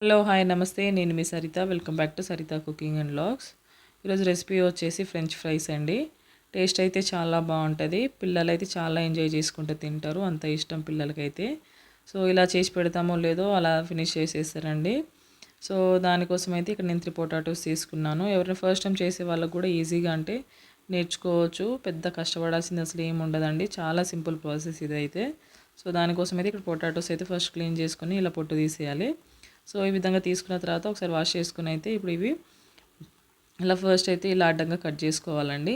Hello hi నమస్తే నేను మీ Saritha welcome back to Saritha cooking and vlogs. ఈరోజు రెసిపీ వచ్చేసి ఫ్రెంచ్ ఫ్రైస్ అండి. టేస్ట్ అయితే చాలా బాగుంటుంది. పిల్లలు అయితే చాలా ఎంజాయ్ చేసుకుంటూ తింటారు, అంత ఇష్టం పిల్లలకైతే. సో ఇలా చేసి పెడతామో లేదో అలా ఫినిష్ చేసేస్తారండి. సో దానికోసం అయితే ఇక్కడ నేను 3 పొటాటోస్ తీసుకున్నాను. ఎవరైనా ఫస్ట్ టైం చేసే వాళ్ళకు కూడా ఈజీగా అంటే నేర్చుకోవచ్చు. పెద్ద కష్టపడాల్సింది అసలు ఏమి ఉండదండి, చాలా సింపుల్ ప్రాసెస్ ఇదైతే. సో దానికోసం అయితే ఇక్కడ పొటాటోస్ అయితే ఫస్ట్ క్లీన్ చేసుకొని ఇలా పొట్టు తీసేయాలి. సో ఈ విధంగా తీసుకున్న తర్వాత ఒకసారి వాష్ చేసుకుని అయితే ఇప్పుడు ఇవి ఇలా ఫస్ట్ అయితే ఇలా అడ్డంగా కట్ చేసుకోవాలండి.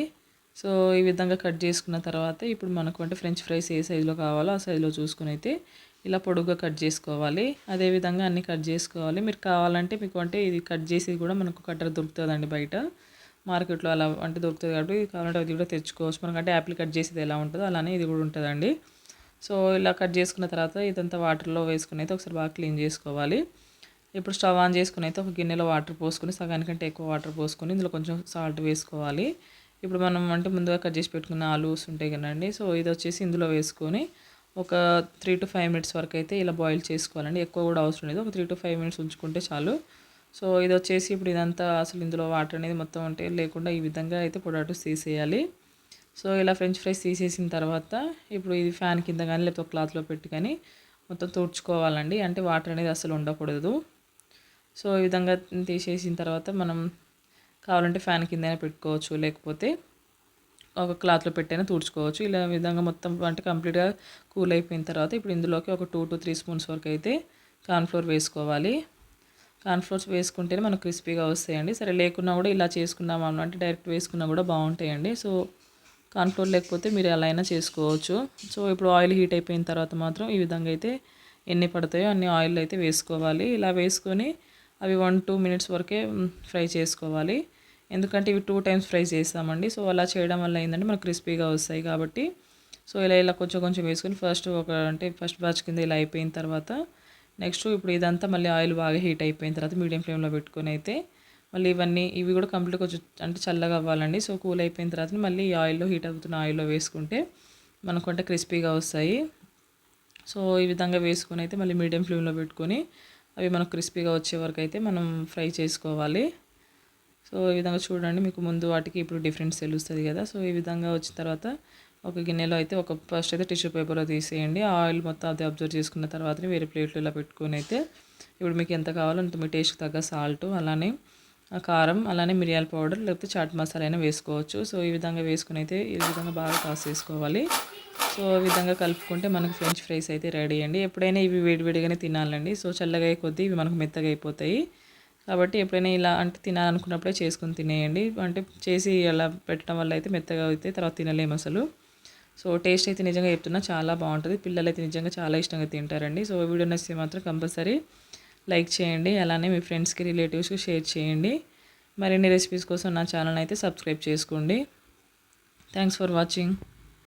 సో ఈ విధంగా కట్ చేసుకున్న తర్వాత ఇప్పుడు మనకు అంటే ఫ్రెంచ్ ఫ్రైస్ ఏ సైజులో కావాలో ఆ సైజులో చూసుకుని అయితే ఇలా పొడుగ్గా కట్ చేసుకోవాలి. అదేవిధంగా అన్నీ కట్ చేసుకోవాలి. మీరు కావాలంటే మీకు అంటే ఇది కట్ చేసి కూడా మనకు కట్టర్ దొరుకుతుందండి బయట మార్కెట్లో, అలా అంటే దొరుకుతుంది కాబట్టి కావాలంటే అది కూడా తెచ్చుకోవచ్చు. మనకంటే యాపిల్ కట్ చేసేది ఎలా ఉంటుందో అలానే ఇది కూడా ఉంటుందండి. సో ఇలా కట్ చేసుకున్న తర్వాత ఇదంతా వాటర్లో వేసుకుని అయితే ఒకసారి బాగా క్లీన్ చేసుకోవాలి. ఇప్పుడు స్టవ్ ఆన్ చేసుకుని అయితే ఒక గిన్నెలో వాటర్ పోసుకొని సగానికంటే ఎక్కువ వాటర్ పోసుకొని ఇందులో కొంచెం సాల్ట్ వేసుకోవాలి. ఇప్పుడు మనం అంటే ముందుగా కట్ చేసి పెట్టుకున్న ఆలూస్ ఉంటాయి కదండి, సో ఇది వచ్చేసి ఇందులో వేసుకొని ఒక 3 to 5 మినిట్స్ వరకు అయితే ఇలా బాయిల్ చేసుకోవాలండి. ఎక్కువ కూడా అవసరం లేదు, ఒక 3 to 5 మినిట్స్ ఉంచుకుంటే చాలు. సో ఇది వచ్చేసి ఇప్పుడు ఇదంతా అసలు ఇందులో వాటర్ అనేది మొత్తం అంటే లేకుండా ఈ విధంగా అయితే పొటాటోస్ తీసేయాలి. సో ఇలా ఫ్రెంచ్ ఫ్రైస్ తీసేసిన తర్వాత ఇప్పుడు ఇది ఫ్యాన్ కింద కానీ లేకపోతే క్లాత్లో పెట్టి కానీ మొత్తం తుడుచుకోవాలండి. అంటే వాటర్ అనేది అసలు ఉండకూడదు. సో ఈ విధంగా తీసేసిన తర్వాత మనం కావాలంటే ఫ్యాన్ కిందైనా పెట్టుకోవచ్చు, లేకపోతే ఒక క్లాత్లో పెట్టైనా తుడుచుకోవచ్చు. ఇలా విధంగా మొత్తం అంటే కంప్లీట్గా కూల్ అయిపోయిన తర్వాత ఇప్పుడు ఇందులోకి ఒక 2 to 3 స్పూన్స్ వరకు అయితే కార్న్ఫ్లోర్ వేసుకోవాలి. కార్న్ఫ్లోర్స్ వేసుకుంటేనే మనకు క్రిస్పీగా వస్తాయండి. సరే లేకున్నా కూడా ఇలా చేసుకున్నాము అంటే డైరెక్ట్ వేసుకున్నా కూడా బాగుంటాయండి. సో కార్న్ఫ్లోర్ లేకపోతే మీరు ఎలా అయినా చేసుకోవచ్చు. సో ఇప్పుడు ఆయిల్ హీట్ అయిపోయిన తర్వాత మాత్రం ఈ విధంగా అయితే ఎన్ని పడతాయో అన్ని ఆయిల్ అయితే వేసుకోవాలి. ఇలా వేసుకొని అవి 1-2 మినిట్స్ వరకే ఫ్రై చేసుకోవాలి. ఎందుకంటే ఇవి 2 టైమ్స్ ఫ్రై చేస్తామండి. సో అలా చేయడం వల్ల ఏంటంటే మనకు క్రిస్పీగా వస్తాయి కాబట్టి. సో ఇలా కొంచెం కొంచెం వేసుకొని ఫస్ట్ బ్యాచ్ కింద ఇలా అయిపోయిన తర్వాత నెక్స్ట్ ఇప్పుడు ఇదంతా మళ్ళీ ఆయిల్ బాగా హీట్ అయిపోయిన తర్వాత మీడియం ఫ్లేమ్లో పెట్టుకొని అయితే మళ్ళీ ఇవి కూడా కంప్లీట్ కొంచెం అంటే చల్లగా అవ్వాలండి. సో కూల్ అయిపోయిన తర్వాత మళ్ళీ ఈ ఆయిల్లో హీట్ అవుతున్న ఆయిల్లో వేసుకుంటే మనకు అంటే క్రిస్పీగా వస్తాయి. సో ఈ విధంగా వేసుకొని అయితే మళ్ళీ మీడియం ఫ్లేమ్లో పెట్టుకొని అవి మనకు క్రిస్పీగా వచ్చే వరకు అయితే మనం ఫ్రై చేసుకోవాలి. సో ఈ విధంగా చూడండి, మీకు ముందు వాటికి ఇప్పుడు డిఫరెన్స్ తెలుస్తుంది కదా. సో ఈ విధంగా వచ్చిన తర్వాత ఒక గిన్నెలో అయితే ఫస్ట్ అయితే టిష్యూ పేపర్లో తీసేయండి. ఆయిల్ మొత్తం అది అబ్జర్వ్ చేసుకున్న తర్వాతనే వేరే ప్లేట్లో ఇలా పెట్టుకొని అయితే ఇప్పుడు మీకు ఎంత కావాలో అంత మీ టేస్ట్కి తగ్గ సాల్ట్, అలానే కారం, అలానే మిరియాల పౌడర్ లేకపోతే చాట్ మసాలా అయినా వేసుకోవచ్చు. సో ఈ విధంగా వేసుకుని అయితే ఈ విధంగా బాగా టాస్ చేసుకోవాలి. సో ఈ విధంగా కలుపుకుంటే మనకు ఫ్రెంచ్ ఫ్రైస్ అయితే రెడీ అండి. ఎప్పుడైనా ఇవి వేడివేడిగానే తినాలండి. సో చల్లగా అయ్యే కొద్దీ ఇవి మనకు మెత్తగా అయిపోతాయి. కాబట్టి ఎప్పుడైనా ఇలా అంటే తినాలనుకున్నప్పుడే చేసుకొని తినేయండి. అంటే చేసి అలా పెట్టడం వల్ల అయితే మెత్తగా అయితే తర్వాత తినలేము అసలు. సో టేస్ట్ అయితే నిజంగా చెప్తున్నా చాలా బాగుంటుంది. పిల్లలు అయితే నిజంగా చాలా ఇష్టంగా తింటారండి. సో వీడియో నచ్చితే మాత్రం కంపల్సరీ లైక్ చేయండి, అలానే మీ ఫ్రెండ్స్కి రిలేటివ్స్కి షేర్ చేయండి. మరిన్ని రెసిపీస్ కోసం నా ఛానల్ అయితే సబ్స్క్రైబ్ చేసుకోండి. Thanks for watching.